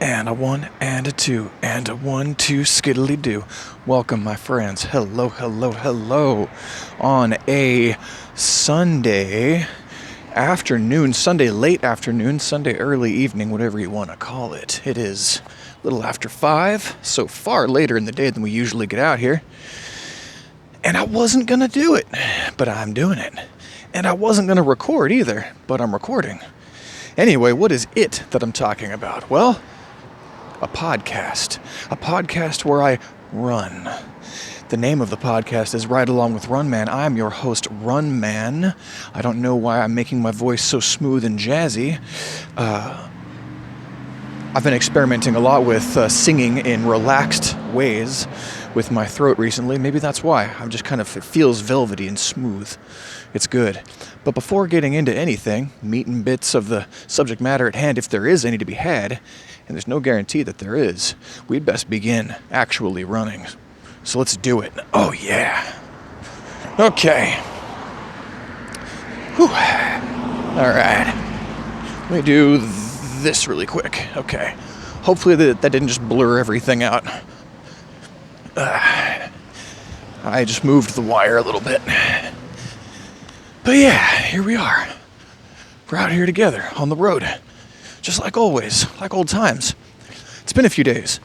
And a 1 and a 2 and a 1, 2, skiddly do. Welcome, my friends. Hello, hello, hello. On a Sunday afternoon, Sunday late afternoon, Sunday early evening, whatever you want to call it. It is a little after 5, so far later in the day than we usually get out here. And I wasn't going to do it, but I'm doing it. And I wasn't going to record either, but I'm recording. Anyway, what is it that I'm talking about? Well, a podcast where I run. The name of the podcast is Ride Along with Run Man. I'm your host, Run Man. I don't know why I'm making my voice so smooth and jazzy. I've been experimenting a lot with singing in relaxed ways with my throat recently. Maybe that's why. I'm just it feels velvety and smooth. It's good. But before getting into anything, meat and bits of the subject matter at hand, if there is any to be had, and there's no guarantee that there is, we'd best begin actually running. So let's do it. Oh yeah. Okay. Whew. All right. Let me do this really quick. Okay. Hopefully that didn't just blur everything out. I just moved the wire a little bit. But yeah, here we are. We're out here together on the road. Just like always, like old times. It's been a few days.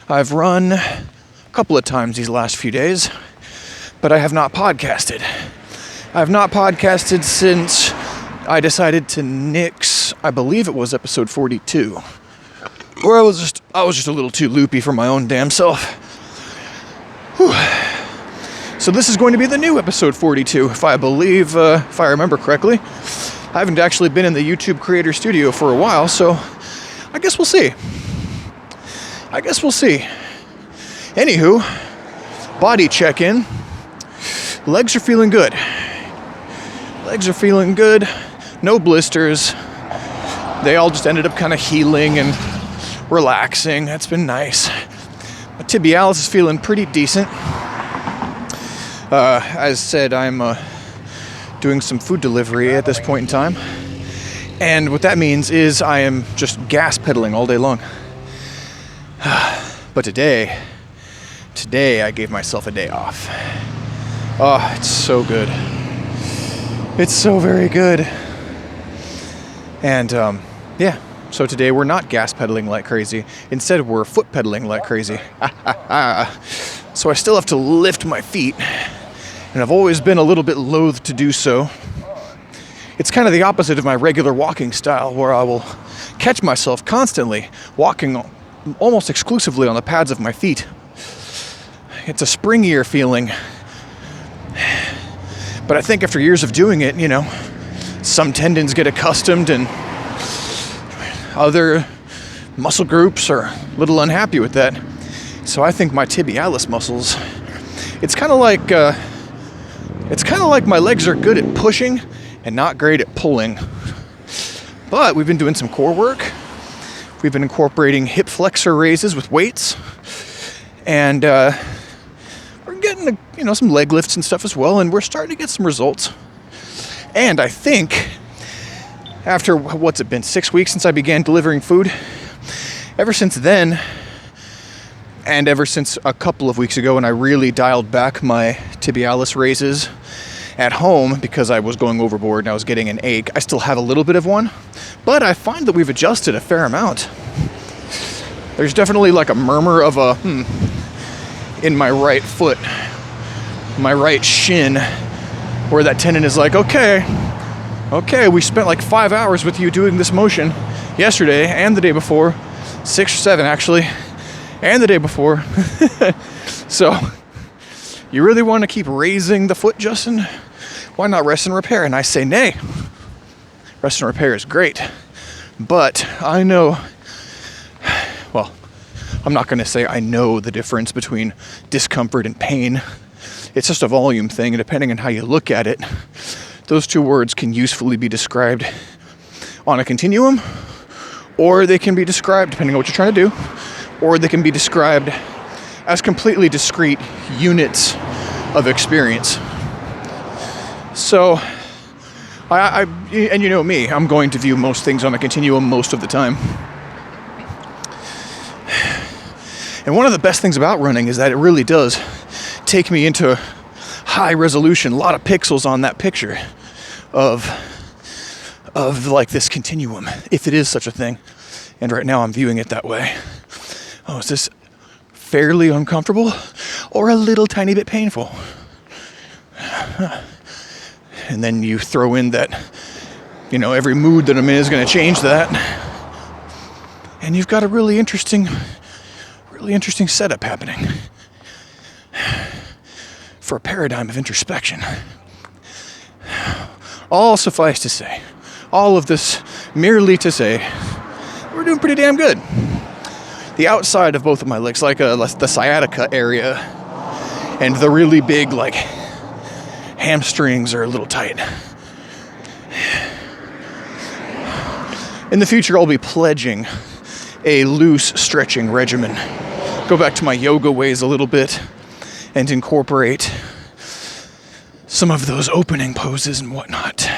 I've run a couple of times these last few days, but I have not podcasted. I have not podcasted since I decided to nix, I believe it was episode 42, where I was just a little too loopy for my own damn self. Whew. So this is going to be the new episode 42, if I remember correctly. I haven't actually been in the YouTube Creator Studio for a while, so I guess we'll see. Anywho, body check-in. Legs are feeling good. No blisters. They all just ended up kind of healing and relaxing. That's been nice. My tibialis is feeling pretty decent. As said, I'm doing some food delivery at this point in time. And what that means is I am just gas pedaling all day long. But today I gave myself a day off. Oh, it's so good. It's so very good. And yeah, so today we're not gas pedaling like crazy. Instead, we're foot pedaling like crazy. So I still have to lift my feet. And I've always been a little bit loath to do so. It's kind of the opposite of my regular walking style, where I will catch myself constantly walking almost exclusively on the pads of my feet. It's a springier feeling. But I think after years of doing it, some tendons get accustomed and other muscle groups are a little unhappy with that. So I think my tibialis muscles, it's kind of like my legs are good at pushing and not great at pulling. But we've been doing some core work. We've been incorporating hip flexor raises with weights. And we're getting some leg lifts and stuff as well. And we're starting to get some results. And I think after, 6 weeks since I began delivering food? Ever since then, and ever since a couple of weeks ago when I really dialed back my tibialis raises at home because I was going overboard and I was getting an ache. I still have a little bit of one, but I find that we've adjusted a fair amount. There's definitely like a murmur of in my right foot, my right shin, where that tendon is like, okay, we spent like 5 hours with you doing this motion yesterday and the day before, 6 or 7 actually, and the day before. So, you really want to keep raising the foot, Justin? Why not rest and repair? And I say, nay. Rest and repair is great. But I know, I'm not going to say I know the difference between discomfort and pain. It's just a volume thing, and depending on how you look at it, those two words can usefully be described on a continuum, or they can be described, depending on what you're trying to do, or they can be described as completely discrete units of experience. So, and you know me, I'm going to view most things on a continuum most of the time. And one of the best things about running is that it really does take me into high resolution, a lot of pixels on that picture of like this continuum, if it is such a thing. And right now I'm viewing it that way. Oh, is this fairly uncomfortable or a little tiny bit painful? And then you throw in that, every mood that I'm in is going to change that. And you've got a really interesting setup happening for a paradigm of introspection. All suffice to say, all of this merely to say, we're doing pretty damn good. The outside of both of my legs, like the sciatica area and the really big, like, hamstrings are a little tight. In the future, I'll be pledging a loose stretching regimen. Go back to my yoga ways a little bit and incorporate some of those opening poses and whatnot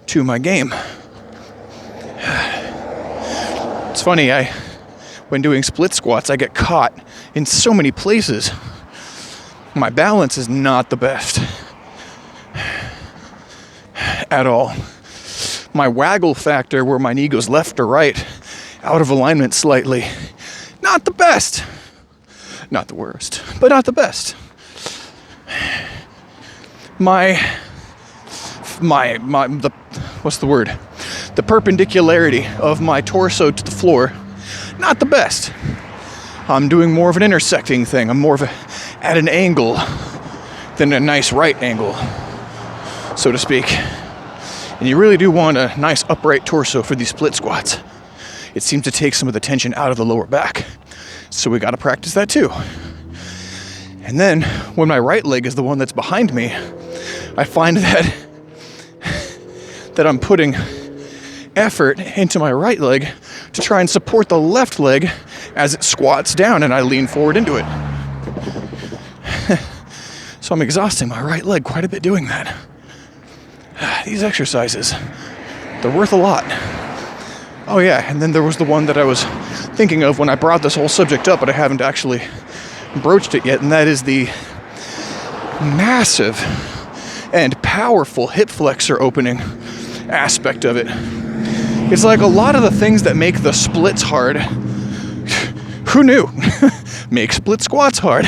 to my game. It's funny, when doing split squats, I get caught in so many places. My balance is not the best at all. My waggle factor, where my knee goes left or right, out of alignment slightly, not the best. Not the worst, but not the best. What's the word? The perpendicularity of my torso to the floor, not the best. I'm doing more of an intersecting thing. I'm more of at an angle than a nice right angle, so to speak. And you really do want a nice upright torso for these split squats. It seems to take some of the tension out of the lower back. So we got to practice that too. And then when my right leg is the one that's behind me, I find that I'm putting effort into my right leg to try and support the left leg as it squats down and I lean forward into it. So I'm exhausting my right leg quite a bit doing that. These exercises, they're worth a lot. Oh yeah, and then there was the one that I was thinking of when I brought this whole subject up, but I haven't actually broached it yet, and that is the massive and powerful hip flexor opening aspect of it. It's like a lot of the things that make the splits hard, who knew, make split squats hard.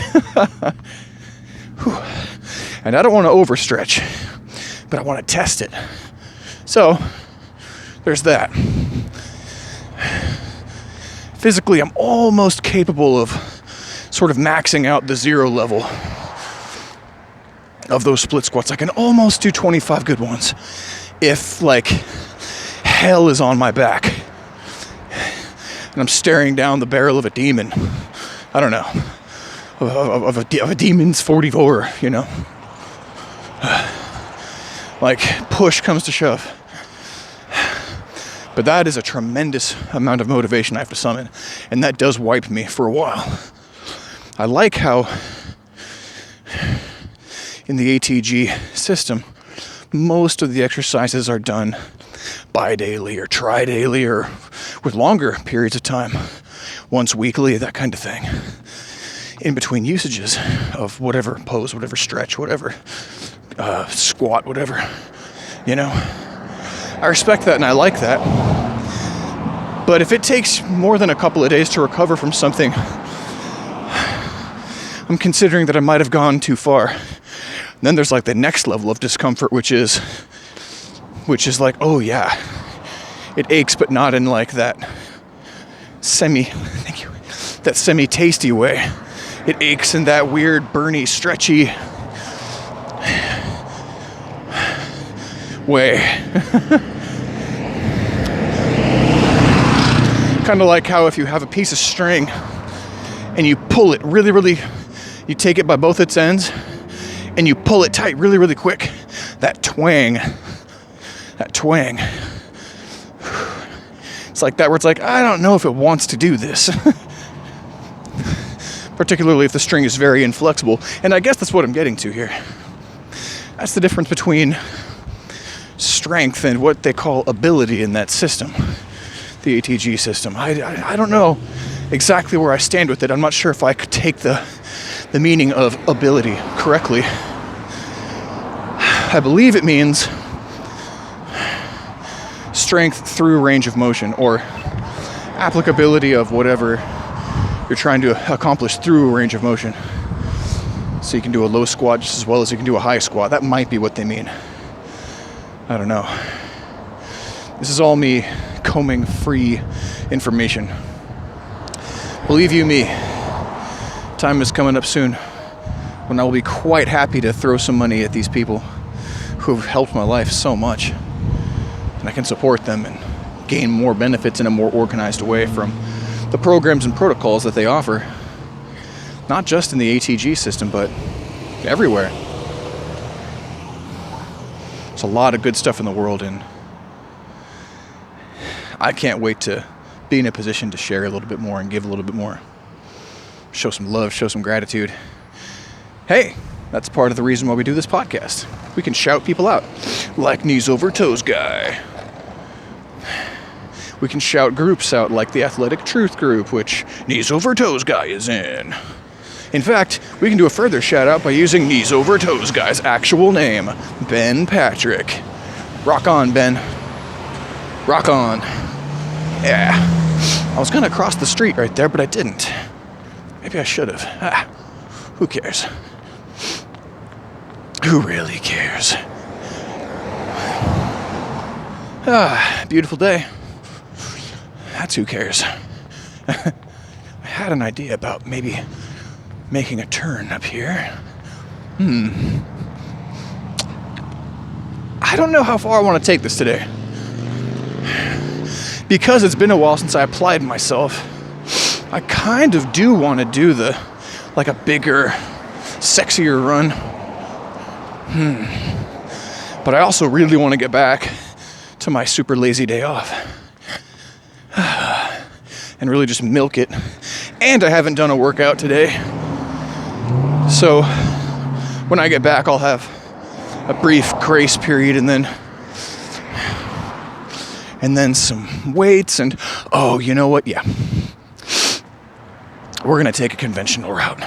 And I don't want to overstretch, but I want to test it. So, there's that. Physically, I'm almost capable of sort of maxing out the zero level of those split squats. I can almost do 25 good ones if, like, hell is on my back and I'm staring down the barrel of a demon. I don't know. Of a demon's 44, Like, push comes to shove. But that is a tremendous amount of motivation I have to summon, and that does wipe me for a while. I like how in the ATG system, most of the exercises are done bi-daily or tri-daily or with longer periods of time, once weekly, that kind of thing. In between usages of whatever pose, whatever stretch, whatever squat, whatever, I respect that and I like that. But if it takes more than a couple of days to recover from something, I'm considering that I might have gone too far. And then there's like the next level of discomfort, which is like, oh yeah, it aches, but not in like that semi-tasty way. It aches in that weird, burny, stretchy way. Kind of like how if you have a piece of string and you pull it really, really, you take it by both its ends and you pull it tight really, really quick. That twang. It's like that where it's like, I don't know if it wants to do this. Particularly if the string is very inflexible. And I guess that's what I'm getting to here. That's the difference between strength and what they call ability in that system. The ATG system. I don't know exactly where I stand with it. I'm not sure if I could take the meaning of ability correctly. I believe it means strength through range of motion, or applicability of whatever you're trying to accomplish through a range of motion. So you can do a low squat just as well as you can do a high squat. That might be what they mean. I don't know. This is all me combing free information. Believe you me, time is coming up soon when I will be quite happy to throw some money at these people who have helped my life so much. And I can support them and gain more benefits in a more organized way from the programs and protocols that they offer. Not just in the ATG system, but everywhere. There's a lot of good stuff in the world, and I can't wait to be in a position to share a little bit more and give a little bit more. Show some love, show some gratitude. Hey, that's part of the reason why we do this podcast. We can shout people out, like Knees Over Toes Guy. We can shout groups out like the Athletic Truth Group, which Knees Over Toes Guy is in. In fact, we can do a further shout out by using Knees Over Toes Guy's actual name, Ben Patrick. Rock on, Ben. Rock on. Yeah. I was gonna cross the street right there, but I didn't. Maybe I should have. Who cares? Who really cares? Beautiful day. That's who cares. I had an idea about maybe making a turn up here. I don't know how far I want to take this today. Because it's been a while since I applied myself, I kind of do want to do like a bigger, sexier run. But I also really want to get back to my super lazy day off. And really just milk it. And I haven't done a workout today. So when I get back, I'll have a brief grace period and then some weights and, oh, you know what? Yeah. We're going to take a conventional route.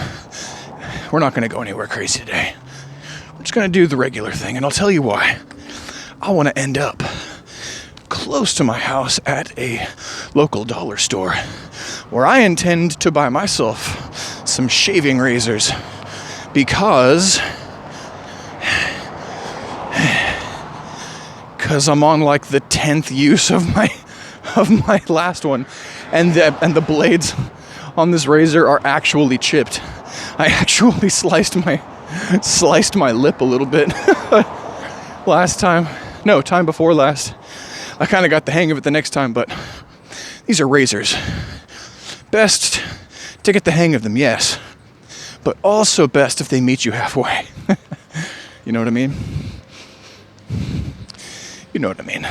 We're not going to go anywhere crazy today. We're just going to do the regular thing, and I'll tell you why. I want to end up close to my house at a local dollar store where I intend to buy myself some shaving razors because I'm on like the 10th use of my last one, and the blades on this razor are actually chipped. I actually sliced my lip a little bit time before last. I kind of got the hang of it the next time, but these are razors. Best to get the hang of them, yes, but also best if they meet you halfway. You know what I mean? You know what I mean.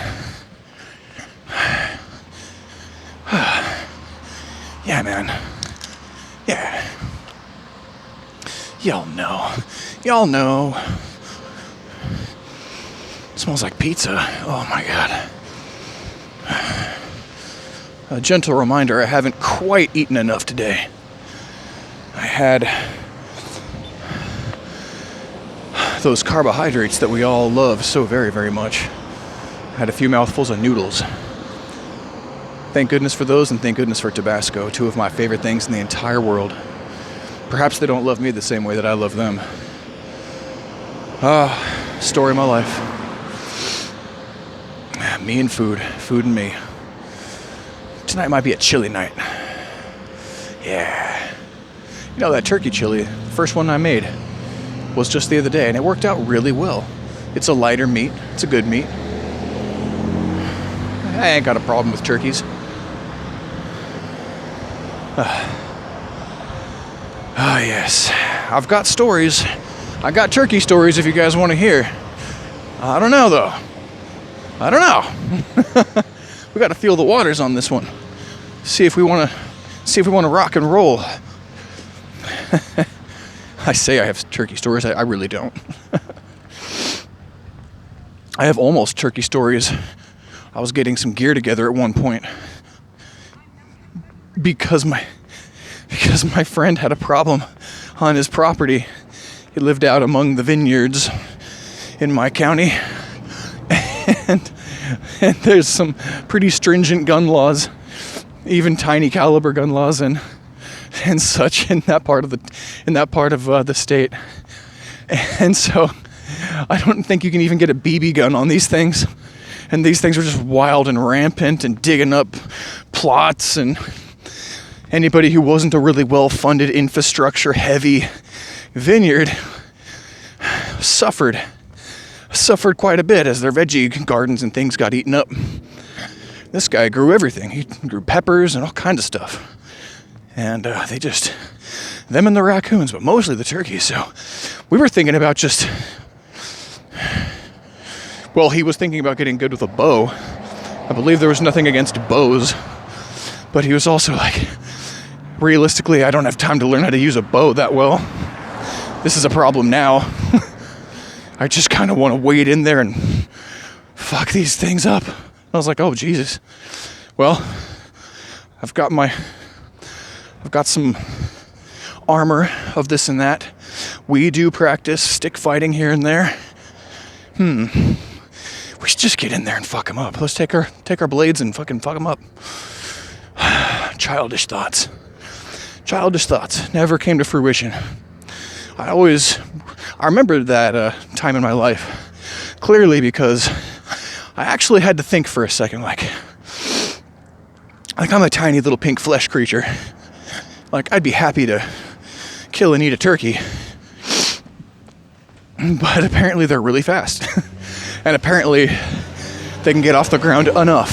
Yeah, man. Yeah. Y'all know. It smells like pizza. Oh my God. A gentle reminder, I haven't quite eaten enough today. I had those carbohydrates that we all love so very, very much. I had a few mouthfuls of noodles. Thank goodness for those, and thank goodness for Tabasco, two of my favorite things in the entire world. Perhaps they don't love me the same way that I love them. Story of my life. Me and food and me. Tonight might be a chili night. Yeah. You know, that turkey chili, the first one I made, was just the other day, and it worked out really well. It's a lighter meat. It's a good meat. I ain't got a problem with turkeys. Yes. I've got stories. I got turkey stories if you guys want to hear. I don't know, though. I don't know. We got to feel the waters on this one. See if we want to rock and roll. I say I have turkey stories. I really don't. I have almost turkey stories. I was getting some gear together at one point because because my friend had a problem on his property. He lived out among the vineyards in my county, and there's some pretty stringent gun laws, even tiny caliber gun laws and such in that part of the state. And so I don't think you can even get a BB gun on these things. And these things were just wild and rampant and digging up plots, and anybody who wasn't a really well-funded, infrastructure-heavy vineyard suffered quite a bit as their veggie gardens and things got eaten up. This guy grew everything. He grew peppers and all kinds of stuff. And them and the raccoons, but mostly the turkeys. So we were thinking about he was thinking about getting good with a bow. I believe there was nothing against bows, but he was also like, realistically, I don't have time to learn how to use a bow that well. This is a problem now. I just kind of want to wade in there and fuck these things up. I was like, oh, Jesus. Well, I've got some armor of this and that. We do practice stick fighting here and there. We should just get in there and fuck them up. Let's take our blades and fucking fuck them up. Childish thoughts never came to fruition. I remember that time in my life clearly because I actually had to think for a second, like I'm a tiny little pink flesh creature. Like, I'd be happy to kill and eat a turkey, but apparently they're really fast. And apparently they can get off the ground enough,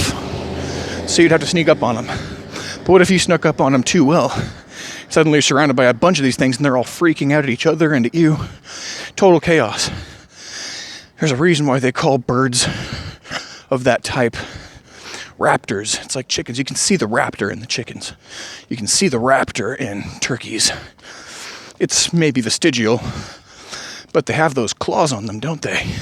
so you'd have to sneak up on them. But what if you snuck up on them too well? Suddenly you're surrounded by a bunch of these things and they're all freaking out at each other and at you. Total chaos. There's a reason why they call birds of that type raptors. It's like chickens. You can see the raptor in the chickens. You can see the raptor in turkeys. It's maybe vestigial, but they have those claws on them, don't they?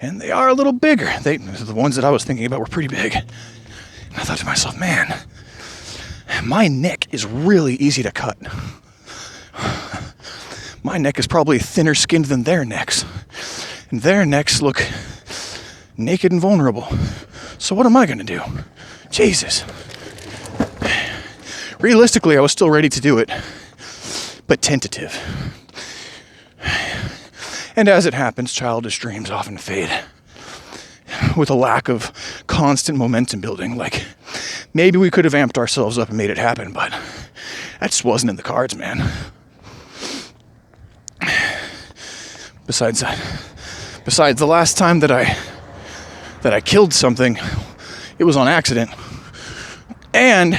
And they are a little bigger. The ones that I was thinking about were pretty big. And I thought to myself, man, my neck is really easy to cut. My neck is probably thinner skinned than their necks. And their necks look naked and vulnerable. So what am I going to do? Jesus. Realistically, I was still ready to do it, but tentative. And as it happens, childish dreams often fade with a lack of constant momentum building. Like, maybe we could have amped ourselves up and made it happen, but that just wasn't in the cards, man. Besides the last time that I killed something, it was on accident. And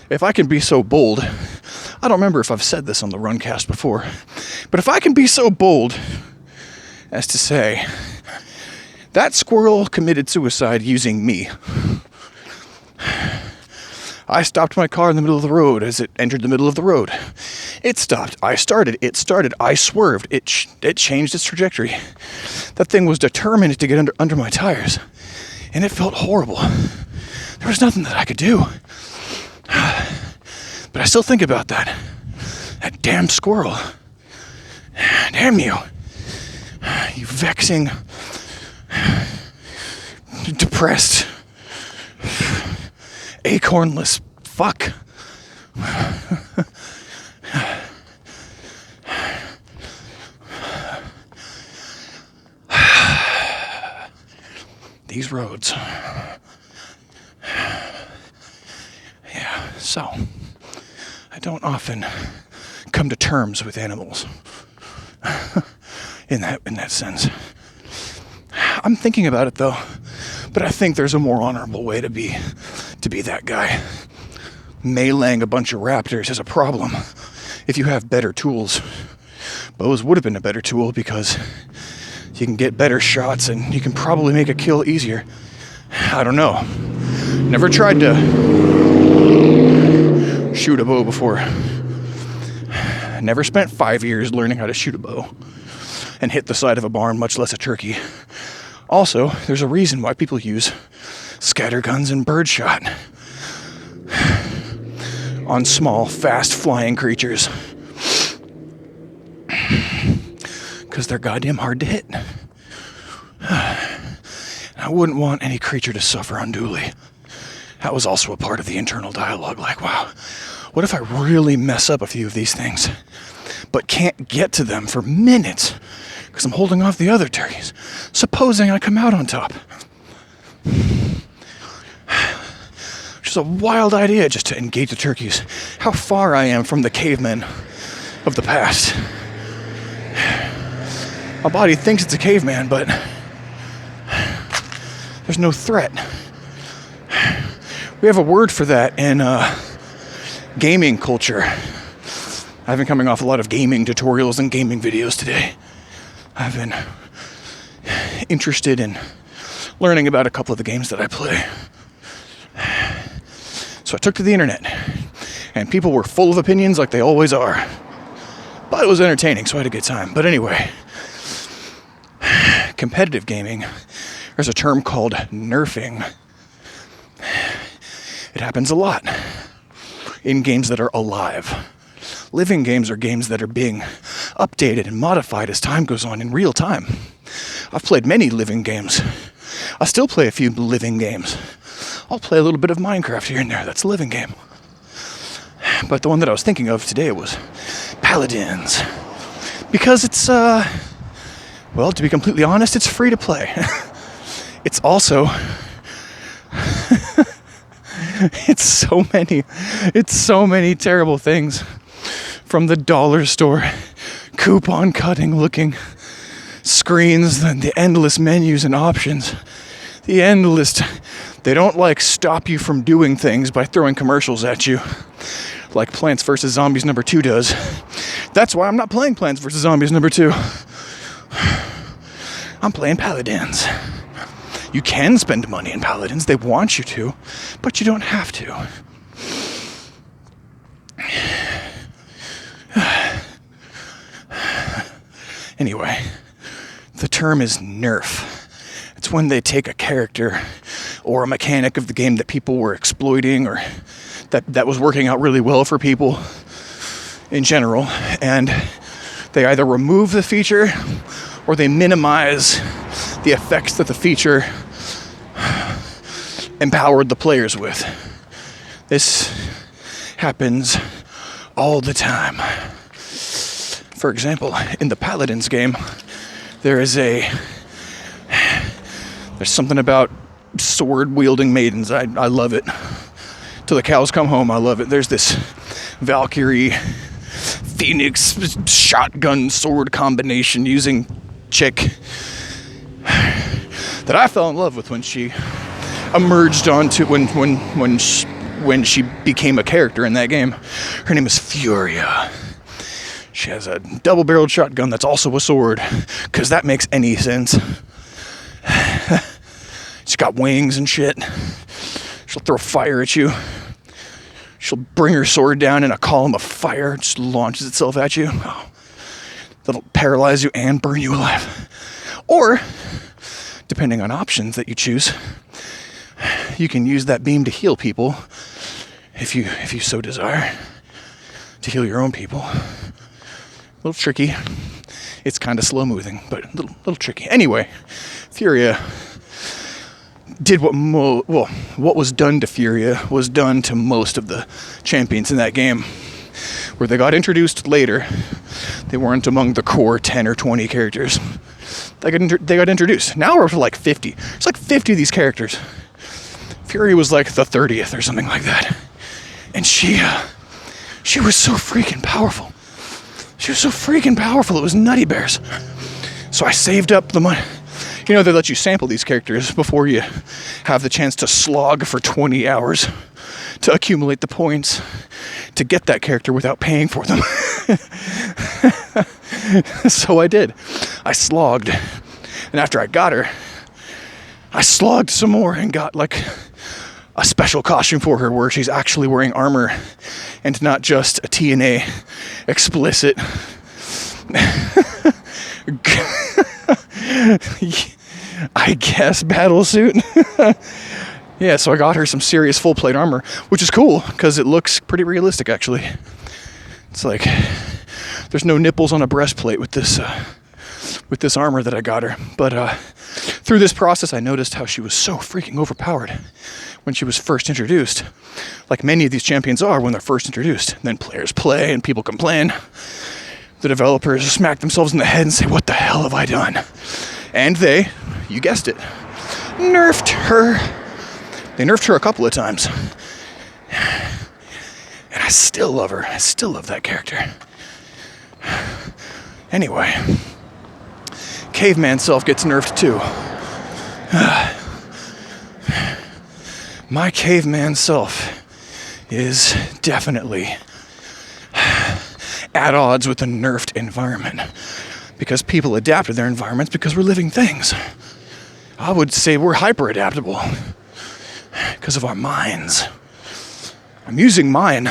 if I can be so bold, I don't remember if I've said this on the Runcast before, but if I can be so bold as to say, that squirrel committed suicide using me. I stopped my car in the middle of the road as it entered the middle of the road. It stopped. I started. It started. I swerved. It changed its trajectory. That thing was determined to get under my tires. And it felt horrible. There was nothing that I could do. But I still think about that. That damn squirrel. Damn you. You vexing, depressed, acornless fuck. These roads. Yeah, so I don't often come to terms with animals in that sense. I'm thinking about it though, but I think there's a more honorable way to be that guy. Meleeing a bunch of raptors is a problem if you have better tools. Bows would have been a better tool because you can get better shots and you can probably make a kill easier. I don't know. Never tried to shoot a bow before. Never spent 5 years learning how to shoot a bow and hit the side of a barn, much less a turkey. Also, there's a reason why people use scatterguns and birdshot. on small, fast-flying creatures. Because they're goddamn hard to hit. I wouldn't want any creature to suffer unduly. That was also a part of the internal dialogue, like, wow, what if I really mess up a few of these things, but can't get to them for minutes because I'm holding off the other turkeys, supposing I come out on top? Which is a wild idea, just to engage the turkeys. How far I am from the cavemen of the past. My body thinks it's a caveman, but there's no threat. We have a word for that in gaming culture. I've been coming off a lot of gaming tutorials and gaming videos today. I've been interested in learning about a couple of the games that I play. So I took to the internet, and people were full of opinions like they always are. But it was entertaining, so I had a good time. But anyway, competitive gaming, there's a term called nerfing. It happens a lot in games that are alive. Living games are games that are being updated and modified as time goes on in real time. I've played many living games. I still play a few living games. I'll play a little bit of Minecraft here and there. That's a living game. But the one that I was thinking of today was Paladins. Because it's, well, to be completely honest, it's free to play. It's also... It's so many terrible things. From the dollar store, coupon cutting looking screens, the endless menus and options. The endless... They don't stop you from doing things by throwing commercials at you, like Plants vs. Zombies number 2 does. That's why I'm not playing Plants vs. Zombies number 2. I'm playing Paladins. You can spend money in Paladins, they want you to, but you don't have to. Anyway, the term is nerf. It's when they take a character or a mechanic of the game that people were exploiting or that was working out really well for people in general, and they either remove the feature or they minimize the effects that the feature empowered the players with. This happens all the time. For example, in the Paladins game, there's something about sword-wielding maidens. I love it. Till the cows come home, I love it. There's this Valkyrie Phoenix shotgun sword combination using chick that I fell in love with when she emerged onto when she became a character in that game. Her name is Furia. She has a double-barreled shotgun that's also a sword, because that makes any sense. She's got wings and shit. She'll throw fire at you. She'll bring her sword down in a column of fire. It just launches itself at you. Oh, that'll paralyze you and burn you alive. Or, depending on options that you choose, you can use that beam to heal people if you so desire. To heal your own people. A little tricky. It's kind of slow-moving, but a little tricky. Anyway, Furia did what was done to Furia was done to most of the champions in that game, where they got introduced later. They weren't among the core 10 or 20 characters. They got introduced. Now we're up to 50. There's 50 of these characters. Fury was the 30th or something like that. And she was so freaking powerful. She was so freaking powerful, it was nutty bears. So I saved up the money. They let you sample these characters before you have the chance to slog for 20 hours to accumulate the points to get that character without paying for them. So I did. I slogged. And after I got her, I slogged some more and got a special costume for her where she's actually wearing armor and not just a TNA explicit I guess battle suit. Yeah, so I got her some serious full plate armor, which is cool because it looks pretty realistic, actually. It's like there's no nipples on a breastplate with this armor that I got her. But through this process, I noticed how she was so freaking overpowered when she was first introduced, like many of these champions are when they're first introduced. And then players play and people complain. The developers smack themselves in the head and say, what the hell have I done? And they, you guessed it, nerfed her. They nerfed her a couple of times. And I still love her. I still love that character. Anyway, caveman self gets nerfed too. My caveman self is definitely at odds with the nerfed environment because people adapt to their environments because we're living things. I would say we're hyper adaptable because of our minds. I'm using mine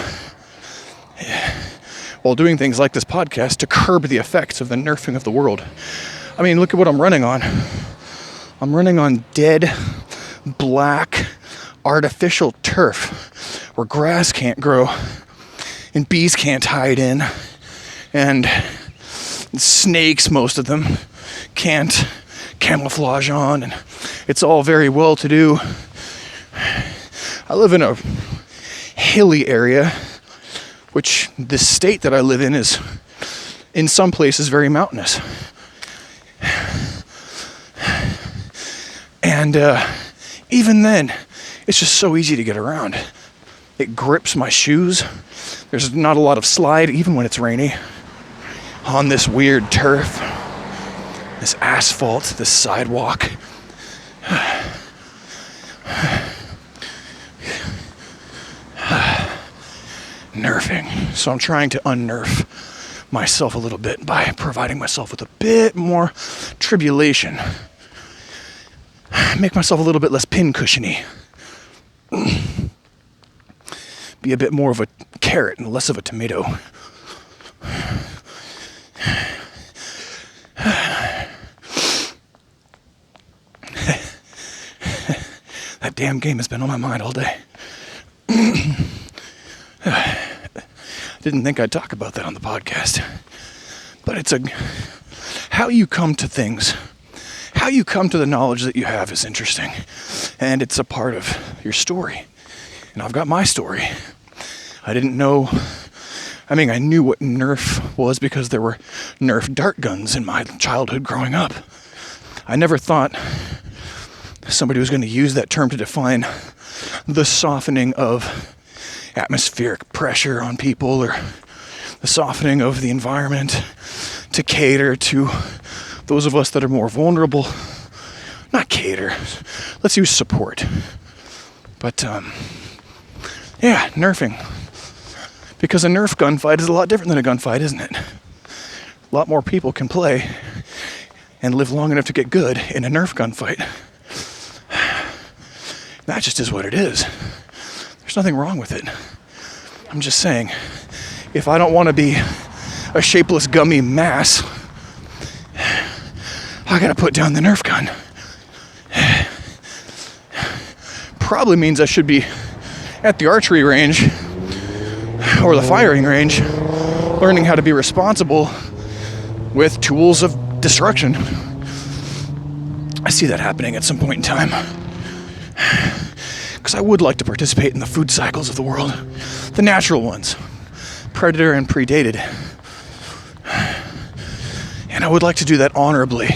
while doing things like this podcast to curb the effects of the nerfing of the world. I mean, look at what I'm running on. I'm running on dead, black, artificial turf where grass can't grow and bees can't hide in and snakes, most of them, can't camouflage on, and it's all very well to do. I live in a hilly area, which the state that I live in is in some places very mountainous. And even then, it's just so easy to get around. It grips my shoes. There's not a lot of slide, even when it's rainy, on this weird turf, this asphalt, this sidewalk. Nerfing. So I'm trying to unnerf myself a little bit by providing myself with a bit more tribulation. Make myself a little bit less pincushiony. Be a bit more of a carrot and less of a tomato. That damn game has been on my mind all day. Didn't think I'd talk about that on the podcast. But it's how you come to things. How you come to the knowledge that you have is interesting. And it's a part of your story. And I've got my story. I didn't know... I mean, I knew what Nerf was because there were Nerf dart guns in my childhood growing up. I never thought somebody was going to use that term to define the softening of atmospheric pressure on people or the softening of the environment to cater to those of us that are more vulnerable. Not cater. Let's use support. But, yeah, nerfing. Because a Nerf gunfight is a lot different than a gunfight, isn't it? A lot more people can play and live long enough to get good in a Nerf gunfight. That just is what it is. There's nothing wrong with it. I'm just saying, if I don't want to be a shapeless gummy mass, I gotta put down the Nerf gun. Probably means I should be at the archery range or the firing range, learning how to be responsible with tools of destruction. I see that happening at some point in time. Because I would like to participate in the food cycles of the world. The natural ones. Predator and predated. And I would like to do that honorably.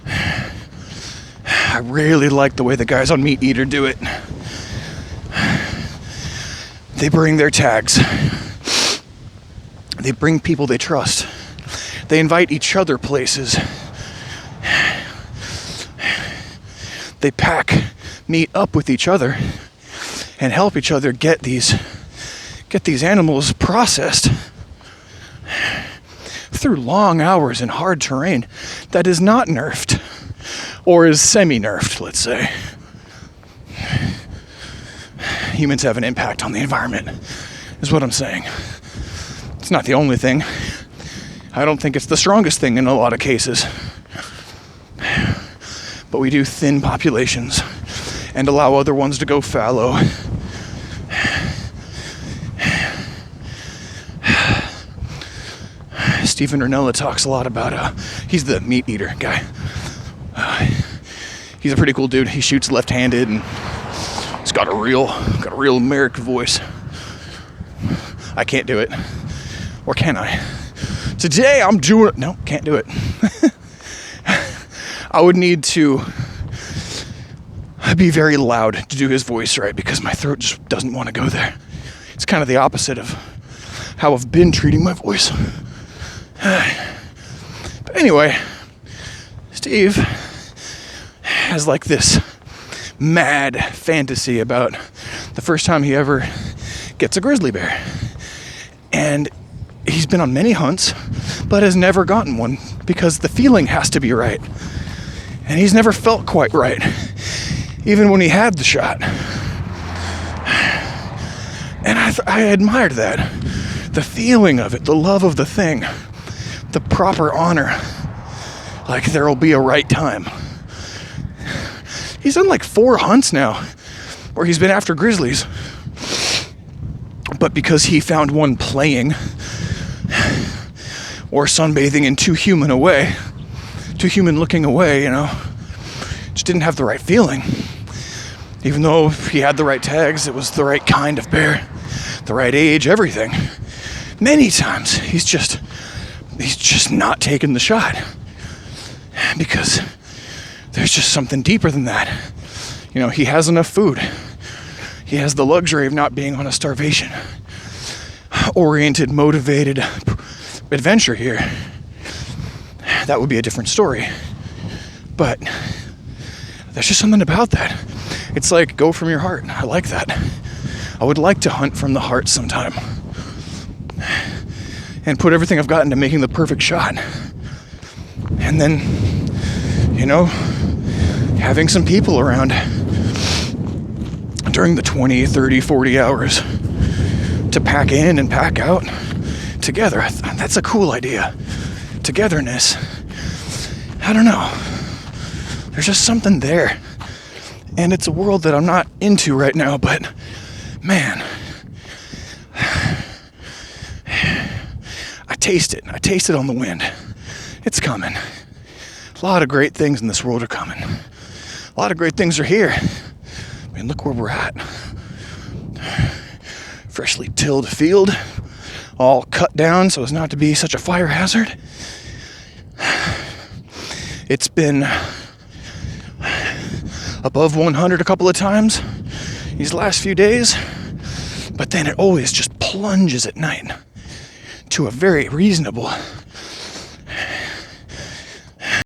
I really like the way the guys on Meat Eater do it. They bring their tags. They bring people they trust. They invite each other places. They pack meat up with each other and help each other get these animals processed through long hours in hard terrain that is not nerfed or is semi-nerfed, let's say. Humans have an impact on the environment, is what I'm saying. It's not the only thing. I don't think it's the strongest thing in a lot of cases. But we do thin populations and allow other ones to go fallow. Stephen Ranella talks a lot about, he's the meat eater guy. He's a pretty cool dude. He shoots left-handed and he's got a real American voice. I can't do it. Or can I? Today I'm doing it. No, can't do it. I would need to be very loud to do his voice right because my throat just doesn't want to go there. It's kind of the opposite of how I've been treating my voice. But anyway, Steve has like this mad fantasy about the first time he ever gets a grizzly bear. And he's been on many hunts, but has never gotten one because the feeling has to be right. And he's never felt quite right, even when he had the shot. And I admired that. The feeling of it, the love of the thing, the proper honor. Like there'll be a right time. He's done like 4 hunts now where he's been after grizzlies. But because he found one playing or sunbathing in too human looking away, just didn't have the right feeling. Even though he had the right tags, it was the right kind of bear, the right age, everything. Many times he's just not taking the shot because there's just something deeper than that. He has enough food. He has the luxury of not being on a starvation-oriented, motivated adventure here. That would be a different story. But there's just something about that. It's like, go from your heart. I like that. I would like to hunt from the heart sometime. And put everything I've got into making the perfect shot. And then, having some people around during the 20, 30, 40 hours to pack in and pack out together. That's a cool idea. Togetherness. I don't know. There's just something there. And it's a world that I'm not into right now, but man, I taste it. I taste it on the wind. It's coming. A lot of great things in this world are coming. A lot of great things are here. I mean, look where we're at. Freshly tilled field, all cut down so as not to be such a fire hazard. It's been above 100 a couple of times these last few days, but then it always just plunges at night to a very reasonable